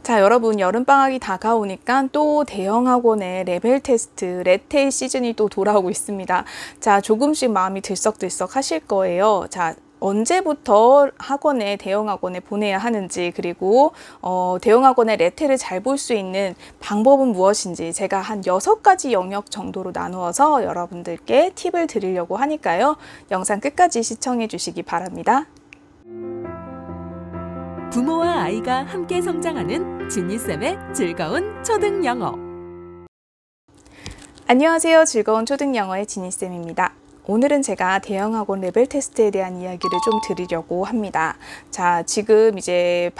자, 여러분 여름방학이 다가오니까 또 대형학원의 레벨 테스트, 레테이 시즌이 또 돌아오고 있습니다. 자, 조금씩 마음이 들썩들썩 하실 거예요. 자, 언제부터 대형학원에 보내야 하는지, 그리고 대형학원의 레테를 잘 볼 수 있는 방법은 무엇인지 제가 한 6가지 영역 정도로 나누어서 여러분들께 팁을 드리려고 하니까요. 영상 끝까지 시청해 주시기 바랍니다. 부모와 아이가 함께 성장하는 지니쌤의 즐거운 초등영어. 안녕하세요. 즐거운 초등영어의 지니쌤입니다. 오늘은 제가 대형학원 레벨 테스트에 대한 이야기를 좀 드리려고 합니다. 자, 지금 이제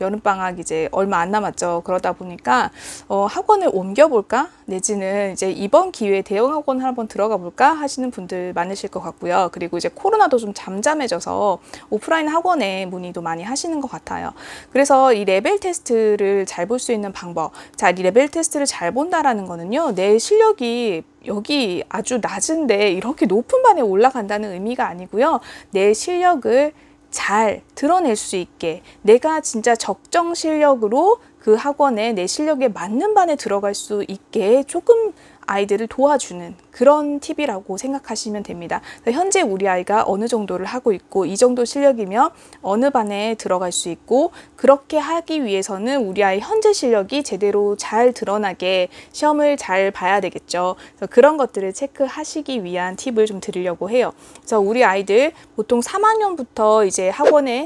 여름방학 이제 얼마 안 남았죠. 그러다 보니까 학원을 옮겨볼까? 내지는 이제 이번 기회에 대형학원 한번 들어가 볼까? 하시는 분들 많으실 것 같고요. 그리고 이제 코로나도 좀 잠잠해져서 오프라인 학원에 문의도 많이 하시는 것 같아요. 그래서 이 레벨 테스트를 잘 볼 수 있는 방법. 자, 이 레벨 테스트를 잘 본다라는 거는요. 내 실력이 여기 아주 낮은데 이렇게 높은 반에 올라간다는 의미가 아니고요. 내 실력을 잘 드러낼 수 있게, 내가 진짜 적정 실력으로 그 학원에 내 실력에 맞는 반에 들어갈 수 있게 조금 아이들을 도와주는 그런 팁이라고 생각하시면 됩니다. 현재 우리 아이가 어느 정도를 하고 있고, 이 정도 실력이면 어느 반에 들어갈 수 있고, 그렇게 하기 위해서는 우리 아이 현재 실력이 제대로 잘 드러나게 시험을 잘 봐야 되겠죠. 그래서 그런 것들을 체크하시기 위한 팁을 좀 드리려고 해요. 그래서 우리 아이들 보통 3학년부터 이제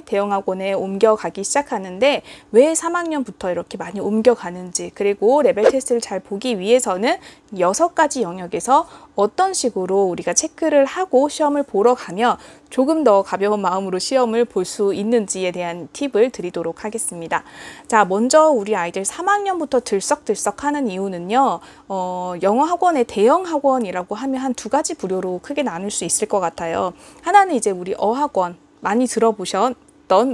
대형학원에 옮겨가기 시작하는데, 왜 3학년부터 이렇게 많이 옮겨가는지, 그리고 레벨 테스트를 잘 보기 위해서는 6가지 영역에서 어떤 식으로 우리가 체크를 하고 시험을 보러 가면 조금 더 가벼운 마음으로 시험을 볼 수 있는지에 대한 팁을 드리도록 하겠습니다. 자, 먼저 우리 아이들 3학년부터 들썩들썩 하는 이유는요. 영어 학원의 대형 학원이라고 하면 한 2가지 부류로 크게 나눌 수 있을 것 같아요. 하나는 이제 우리 어학원, 많이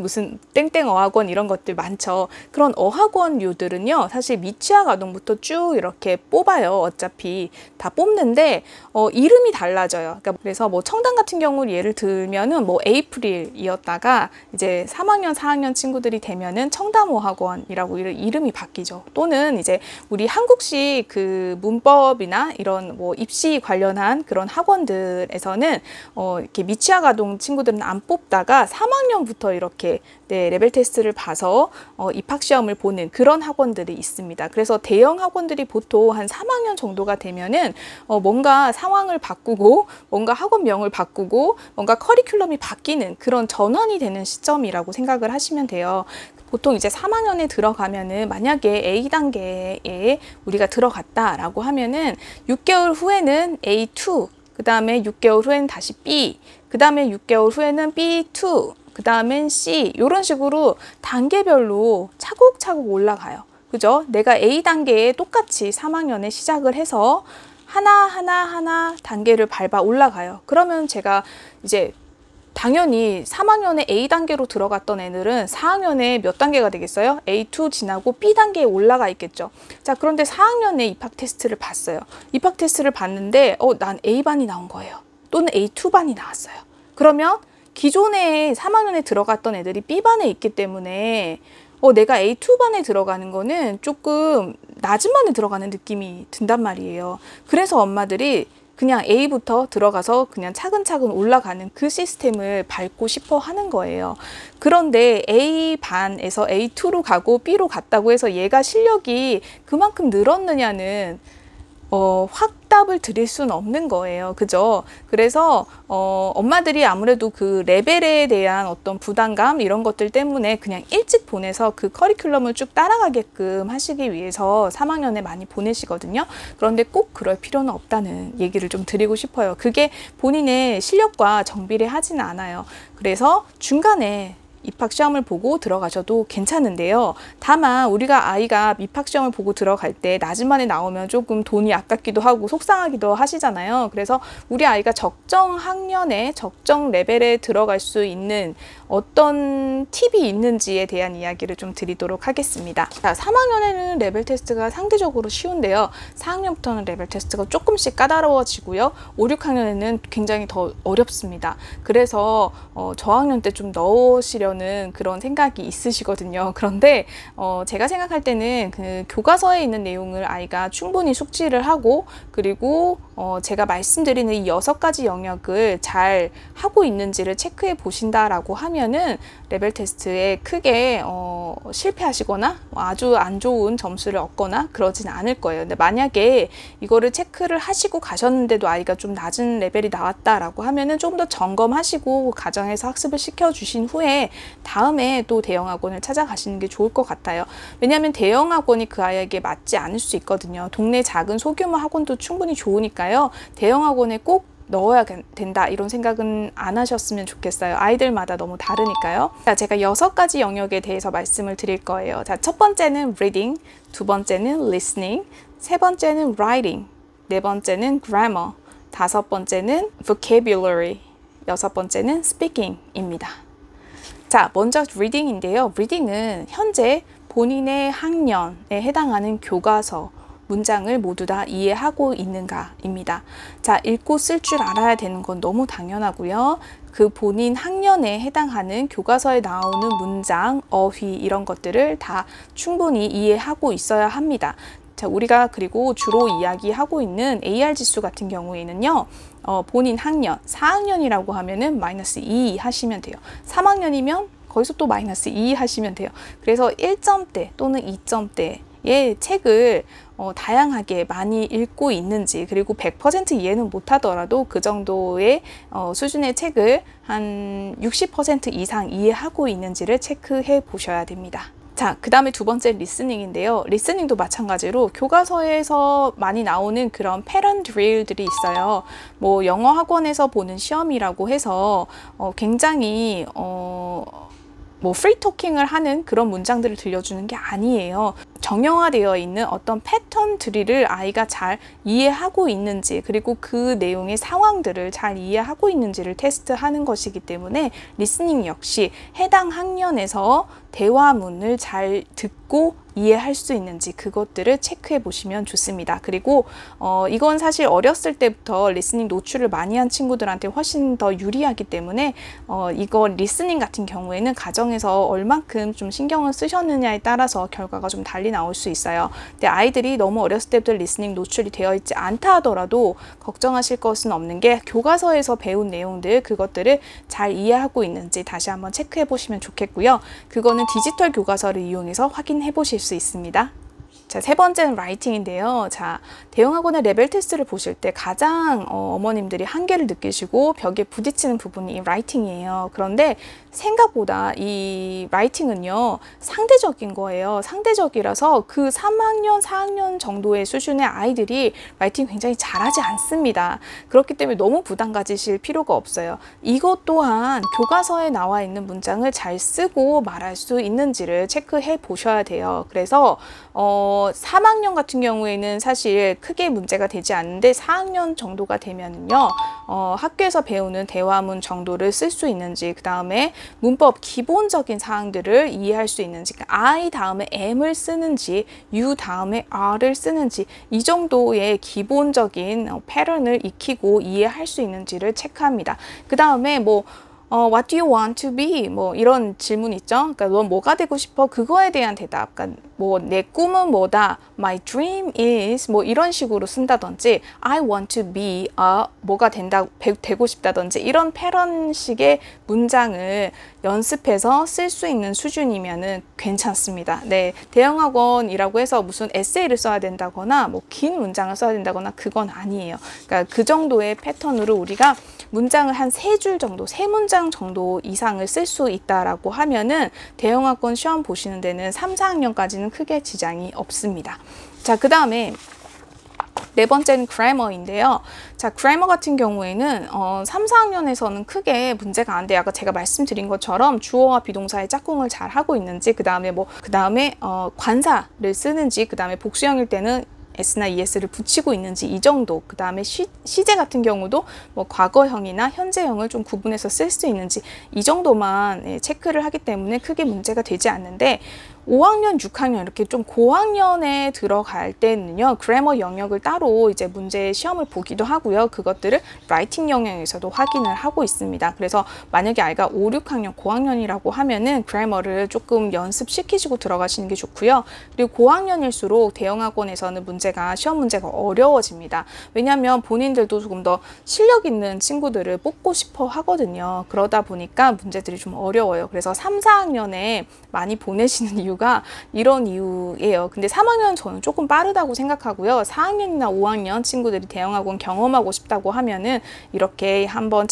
무슨 땡땡 어학원 이런 것들 많죠. 그런 어학원류들은요, 사실 미취학 아동부터 쭉 이렇게 뽑아요. 어차피 다 뽑는데 이름이 달라져요. 그래서 뭐 청담 같은 경우 예를 들면은 뭐 에이프릴이었다가 이제 3학년 4학년 친구들이 되면은 청담 어학원이라고 이름이 바뀌죠. 또는 이제 우리 한국식 그 문법이나 이런 뭐 입시 관련한 그런 학원들에서는 이렇게 미취학 아동 친구들은 안 뽑다가 3학년부터 이렇게 레벨 테스트를 봐서 입학 시험을 보는 그런 학원들이 있습니다. 그래서 대형 학원들이 보통 한 3학년 정도가 되면은 뭔가 상황을 바꾸고, 뭔가 학원명을 바꾸고, 뭔가 커리큘럼이 바뀌는 그런 전환이 되는 시점이라고 생각을 하시면 돼요. 보통 이제 3학년에 들어가면은, 만약에 A단계에 우리가 들어갔다라고 하면은 6개월 후에는 A2, 그 다음에 6개월 후에는 다시 B, 그 다음에 6개월 후에는 B2, 그 다음엔 C, 이런 식으로 단계별로 차곡차곡 올라가요. 그죠? 내가 A단계에 똑같이 3학년에 시작을 해서 하나 단계를 밟아 올라가요. 그러면 제가 이제 당연히 3학년에 A단계로 들어갔던 애들은 4학년에 몇 단계가 되겠어요? A2 지나고 B단계에 올라가 있겠죠. 자, 그런데 4학년에 입학 테스트를 봤어요. 입학 테스트를 봤는데 난 A반이 나온 거예요. 또는 A2반이 나왔어요. 그러면 기존에 3학년에 들어갔던 애들이 B반에 있기 때문에 내가 A2반에 들어가는 거는 조금 낮은 반에 들어가는 느낌이 든단 말이에요. 그래서 엄마들이 그냥 A부터 들어가서 그냥 차근차근 올라가는 그 시스템을 밟고 싶어 하는 거예요. 그런데 A반에서 A2로 가고 B로 갔다고 해서 얘가 실력이 그만큼 늘었느냐는 확답을 드릴 수는 없는 거예요. 그죠? 그래서 엄마들이 아무래도 그 레벨에 대한 어떤 부담감 이런 것들 때문에 그냥 일찍 보내서 그 커리큘럼을 쭉 따라가게끔 하시기 위해서 3학년에 많이 보내시거든요. 그런데 꼭 그럴 필요는 없다는 얘기를 좀 드리고 싶어요. 그게 본인의 실력과 정비례하지는 않아요. 그래서 중간에 입학 시험을 보고 들어가셔도 괜찮은데요. 다만 우리가 아이가 입학 시험을 보고 들어갈 때 낮은 반에 나오면 조금 돈이 아깝기도 하고 속상하기도 하시잖아요. 그래서 우리 아이가 적정 학년에 적정 레벨에 들어갈 수 있는 어떤 팁이 있는지에 대한 이야기를 좀 드리도록 하겠습니다. 자, 3학년에는 레벨 테스트가 상대적으로 쉬운데요. 4학년부터는 레벨 테스트가 조금씩 까다로워지고요. 5, 6학년에는 굉장히 더 어렵습니다. 그래서 저학년 때 좀 넣으시려는 거는 그런 생각이 있으시거든요. 그런데 제가 생각할 때는 그 교과서에 있는 내용을 아이가 충분히 숙지를 하고, 그리고 제가 말씀드리는 이 6가지 영역을 잘 하고 있는지를 체크해 보신다라고 하면은 레벨 테스트에 크게 실패하시거나 아주 안 좋은 점수를 얻거나 그러진 않을 거예요. 근데 만약에 이거를 체크를 하시고 가셨는데도 아이가 좀 낮은 레벨이 나왔다라고 하면은 조금 더 점검하시고 가정에서 학습을 시켜주신 후에 다음에 또 대형학원을 찾아가시는 게 좋을 것 같아요. 왜냐하면 대형학원이 그 아이에게 맞지 않을 수 있거든요. 동네 작은 소규모 학원도 충분히 좋으니까요. 대형학원에 꼭 넣어야 된다 이런 생각은 안 하셨으면 좋겠어요. 아이들마다 너무 다르니까요. 자, 제가 6가지 영역에 대해서 말씀을 드릴 거예요. 자, 첫 번째는 reading, 두 번째는 listening, 세 번째는 writing, 네 번째는 grammar, 다섯 번째는 vocabulary, 여섯 번째는 speaking입니다. 자, 먼저 reading인데요. reading은 현재 본인의 학년에 해당하는 교과서 문장을 모두 다 이해하고 있는가입니다. 자, 읽고 쓸 줄 알아야 되는 건 너무 당연하고요. 그 본인 학년에 해당하는 교과서에 나오는 문장, 어휘 이런 것들을 다 충분히 이해하고 있어야 합니다. 자, 우리가 그리고 주로 이야기하고 있는 AR 지수 같은 경우에는요. 본인 학년, 4학년이라고 하면은 -2 하시면 돼요. 3학년이면 거기서 또 -2 하시면 돼요. 그래서 1점대 또는 2점대의 책을 다양하게 많이 읽고 있는지, 그리고 100% 이해는 못하더라도 그 정도의 수준의 책을 한 60% 이상 이해하고 있는지를 체크해 보셔야 됩니다. 자, 그 다음에 두 번째 리스닝인데요. 리스닝도 마찬가지로 교과서에서 많이 나오는 그런 패런 드릴들이 있어요. 뭐 영어 학원에서 보는 시험이라고 해서 굉장히 뭐 프리 토킹을 하는 그런 문장들을 들려주는 게 아니에요. 정형화되어 있는 어떤 패턴 드릴을 아이가 잘 이해하고 있는지, 그리고 그 내용의 상황들을 잘 이해하고 있는지를 테스트하는 것이기 때문에 리스닝 역시 해당 학년에서 대화문을 잘 듣고 이해할 수 있는지 그것들을 체크해 보시면 좋습니다. 그리고 이건 사실 어렸을 때부터 리스닝 노출을 많이 한 친구들한테 훨씬 더 유리하기 때문에 이거 리스닝 같은 경우에는 가정에서 얼만큼 좀 신경을 쓰셨느냐에 따라서 결과가 좀 달리 나올 수 있어요. 근데 아이들이 너무 어렸을 때부터 리스닝 노출이 되어 있지 않다 하더라도 걱정하실 것은 없는 게 교과서에서 배운 내용들, 그것들을 잘 이해하고 있는지 다시 한번 체크해 보시면 좋겠고요. 그거는 디지털 교과서를 이용해서 확인해 보실 수 있습니다. 자, 세 번째는 라이팅인데요. 자, 대형학원의 레벨 테스트를 보실 때 가장 어머님들이 한계를 느끼시고 벽에 부딪히는 부분이 이 라이팅이에요. 그런데 생각보다 이 라이팅은요, 상대적인 거예요. 상대적이라서 그 3학년, 4학년 정도의 수준의 아이들이 라이팅 굉장히 잘하지 않습니다. 그렇기 때문에 너무 부담 가지실 필요가 없어요. 이것 또한 교과서에 나와 있는 문장을 잘 쓰고 말할 수 있는지를 체크해 보셔야 돼요. 그래서 3학년 같은 경우에는 사실 크게 문제가 되지 않는데 4학년 정도가 되면은요, 학교에서 배우는 대화문 정도를 쓸 수 있는지, 그 다음에 문법 기본적인 사항들을 이해할 수 있는지, 그러니까 I 다음에 M을 쓰는지, U 다음에 R을 쓰는지, 이 정도의 기본적인 패턴을 익히고 이해할 수 있는지를 체크합니다. 그 다음에 What do you want to be? 뭐 이런 질문 있죠. 그러니까 넌 뭐가 되고 싶어? 그거에 대한 대답. 그러니까 뭐 내 꿈은 뭐다? My dream is 뭐 이런 식으로 쓴다든지, I want to be 뭐가 되고 싶다든지, 이런 패런식의 문장을 연습해서 쓸 수 있는 수준이면은 괜찮습니다. 네, 대형학원이라고 해서 무슨 에세이를 써야 된다거나 뭐 긴 문장을 써야 된다거나 그건 아니에요. 그러니까 그 정도의 패턴으로 우리가 문장을 한 3줄 정도, 3문장 정도 이상을 쓸 수 있다라고 하면은 대형학원 시험 보시는 데는 3, 4학년까지는 크게 지장이 없습니다. 자, 그 다음에 네 번째는 그래머인데요. 자, 그래머 같은 경우에는 3, 4학년에서는 크게 문제가 안 돼요. 아까 제가 말씀드린 것처럼 주어와 비동사의 짝꿍을 잘 하고 있는지, 그 다음에 관사를 쓰는지, 그 다음에 복수형일 때는 S나 ES를 붙이고 있는지, 이 정도. 그 다음에 시제 같은 경우도 뭐 과거형이나 현재형을 좀 구분해서 쓸 수 있는지, 이 정도만 체크를 하기 때문에 크게 문제가 되지 않는데, 5학년, 6학년 이렇게 좀 고학년에 들어갈 때는요, 그래머 영역을 따로 이제 문제 시험을 보기도 하고요. 그것들을 라이팅 영역에서도 확인을 하고 있습니다. 그래서 만약에 아이가 5, 6학년 고학년이라고 하면은 그래머를 조금 연습시키시고 들어가시는 게 좋고요. 그리고 고학년일수록 대형학원에서는 시험 문제가 어려워집니다. 왜냐하면 본인들도 조금 더 실력 있는 친구들을 뽑고 싶어 하거든요. 그러다 보니까 문제들이 좀 어려워요. 그래서 3, 4학년에 많이 보내시는 이유가 이런 이유예요. 근데 3학년은 저는 조금 빠르다고 생각하고요. 4학년이나 5학년 친구들이 대형학원 경험하고 싶다고 하면은 이렇게 한번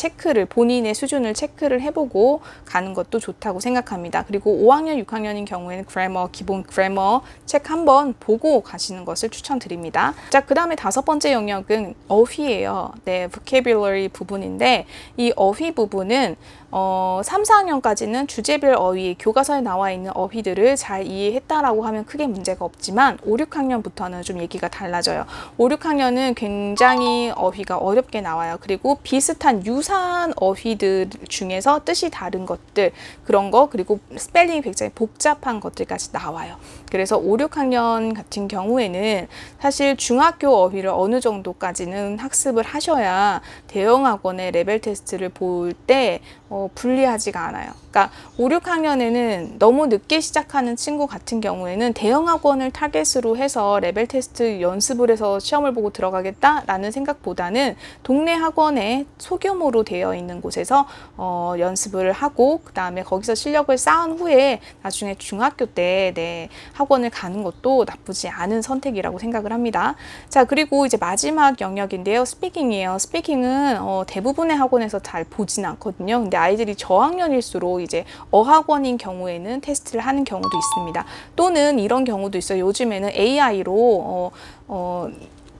본인의 수준을 체크를 해보고 가는 것도 좋다고 생각합니다. 그리고 5학년, 6학년인 경우에는 기본 그래머 책 한번 보고 가시는 것을 추천드립니다. 자, 그 다음에 5번째 영역은 어휘예요. 네, vocabulary 부분인데 이 어휘 부분은 3, 4학년까지는 주제별 어휘, 교과서에 나와 있는 어휘들을 잘 이해했다라고 하면 크게 문제가 없지만 5, 6학년부터는 좀 얘기가 달라져요. 5, 6학년은 굉장히 어휘가 어렵게 나와요. 그리고 비슷한 유사한 어휘들 중에서 뜻이 다른 것들, 그런 거, 그리고 스펠링이 굉장히 복잡한 것들까지 나와요. 그래서 5, 6학년 같은 경우에는 사실 중학교 어휘를 어느 정도까지는 학습을 하셔야 대형학원의 레벨 테스트를 볼 때 불리하지가 않아요. 그러니까 5, 6학년에는 너무 늦게 시작하는 친구 같은 경우에는 대형학원을 타겟으로 해서 레벨 테스트 연습을 해서 시험을 보고 들어가겠다라는 생각보다는 동네 학원에 소규모로 되어 있는 곳에서 연습을 하고 그 다음에 거기서 실력을 쌓은 후에 나중에 중학교 때 학원을 가는 것도 나쁘지 않은 선택이라고 생각을 합니다. 자, 그리고 이제 마지막 영역인데요. 스피킹이에요. 스피킹은 대부분의 학원에서 잘 보진 않거든요. 근데 아이들이 저학년일수록 이제 어학원인 경우에는 테스트를 하는 경우도 있습니다. 또는 이런 경우도 있어요. 요즘에는 AI로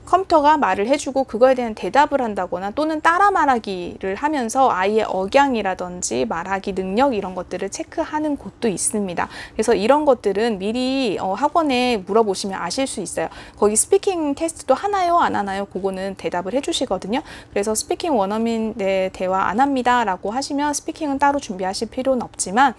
컴퓨터가 말을 해주고 그거에 대한 대답을 한다거나 또는 따라 말하기를 하면서 아이의 억양이라든지 말하기 능력 이런 것들을 체크하는 곳도 있습니다. 그래서 이런 것들은 미리 학원에 물어보시면 아실 수 있어요. 거기 스피킹 테스트도 하나요? 안 하나요? 그거는 대답을 해주시거든요. 그래서 스피킹 원어민 대화 안 합니다 라고 하시면 스피킹은 따로 준비하실 필요는 없지만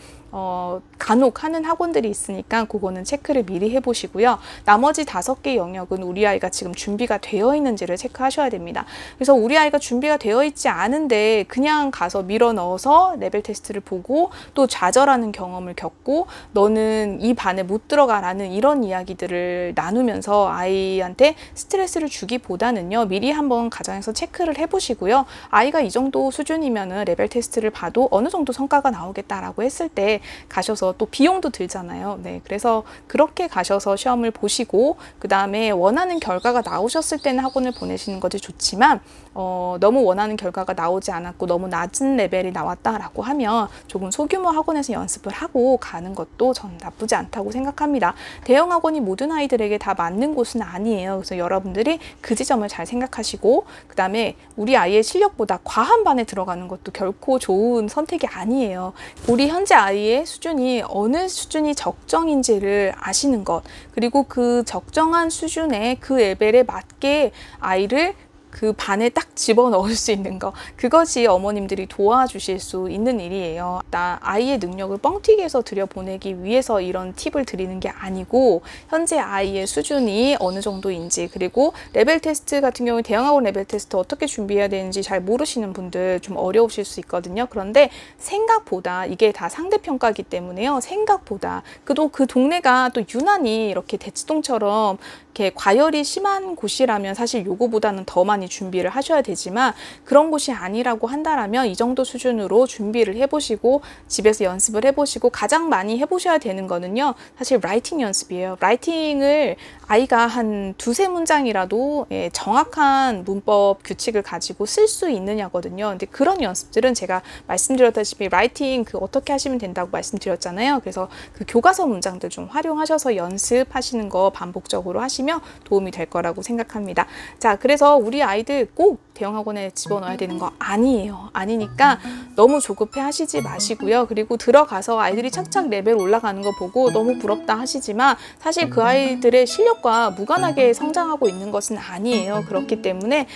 간혹 하는 학원들이 있으니까 그거는 체크를 미리 해보시고요. 나머지 5개 영역은 우리 아이가 지금 준비가 되어 있는지를 체크하셔야 됩니다. 그래서 우리 아이가 준비가 되어 있지 않은데 그냥 가서 밀어 넣어서 레벨 테스트를 보고 또 좌절하는 경험을 겪고 너는 이 반에 못 들어가라는 이런 이야기들을 나누면서 아이한테 스트레스를 주기보다는요. 미리 한번 가정에서 체크를 해보시고요. 아이가 이 정도 수준이면은 레벨 테스트를 봐도 어느 정도 성과가 나오겠다라고 했을 때 가셔서 또 비용도 들잖아요. 네, 그래서 그렇게 가셔서 시험을 보시고 그 다음에 원하는 결과가 나오셨을 때는 학원을 보내시는 것이 좋지만 너무 원하는 결과가 나오지 않았고 너무 낮은 레벨이 나왔다라고 하면 조금 소규모 학원에서 연습을 하고 가는 것도 전 나쁘지 않다고 생각합니다. 대형 학원이 모든 아이들에게 다 맞는 곳은 아니에요. 그래서 여러분들이 그 지점을 잘 생각하시고 그 다음에 우리 아이의 실력보다 과한 반에 들어가는 것도 결코 좋은 선택이 아니에요. 우리 현재 아이의 수준이 어느 수준이 적정인지를 아시는 것, 그리고 그 적정한 수준의 그 레벨에 맞게 아이를 그 반에 딱 집어넣을 수 있는 거, 그것이 어머님들이 도와주실 수 있는 일이에요. 아이의 능력을 뻥튀기 해서 들여보내기 위해서 이런 팁을 드리는 게 아니고 현재 아이의 수준이 어느 정도인지, 그리고 레벨 테스트 같은 경우에 대형학원 레벨 테스트 어떻게 준비해야 되는지 잘 모르시는 분들 좀 어려우실 수 있거든요. 그런데 생각보다 이게 다 상대평가이기 때문에요. 생각보다 그 동네가 또 유난히 이렇게 대치동처럼 이렇게 과열이 심한 곳이라면 사실 요거보다는 더 많이 준비를 하셔야 되지만 그런 곳이 아니라고 한다라면 이 정도 수준으로 준비를 해보시고 집에서 연습을 해보시고 가장 많이 해보셔야 되는 거는요. 사실 라이팅 연습이에요. 라이팅을 아이가 한 2-3문장이라도 정확한 문법 규칙을 가지고 쓸 수 있느냐거든요. 근데 그런 연습들은 제가 말씀드렸다시피 라이팅 어떻게 하시면 된다고 말씀드렸잖아요. 그래서 그 교과서 문장들 좀 활용하셔서 연습하시는 거 반복적으로 하시면 하시면 도움이 될 거라고 생각합니다. 자, 그래서 우리 아이들 꼭 대형학원에 집어넣어야 되는 거 아니에요. 아니니까 너무 조급해 하시지 마시고요. 그리고 들어가서 아이들이 착착 레벨 올라가는 거 보고 너무 부럽다 하시지만 사실 그 아이들의 실력과 무관하게 성장하고 있는 것은 아니에요. 그렇기 때문에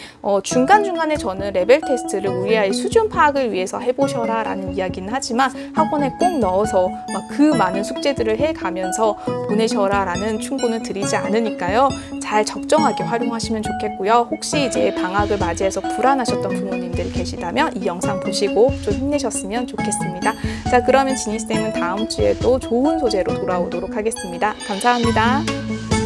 중간중간에 저는 레벨 테스트를 우리 아이 수준 파악을 위해서 해보셔라 라는 이야기는 하지만 학원에 꼭 넣어서 막 그 많은 숙제들을 해가면서 보내셔라 라는 충고는 드리지 않으니까요. 잘 적정하게 활용하시면 좋겠고요. 혹시 이제 방학을 맞이해서 불안하셨던 부모님들이 계시다면 이 영상 보시고 좀 힘내셨으면 좋겠습니다. 자, 그러면 지니쌤은 다음 주에 또 좋은 소재로 돌아오도록 하겠습니다. 감사합니다.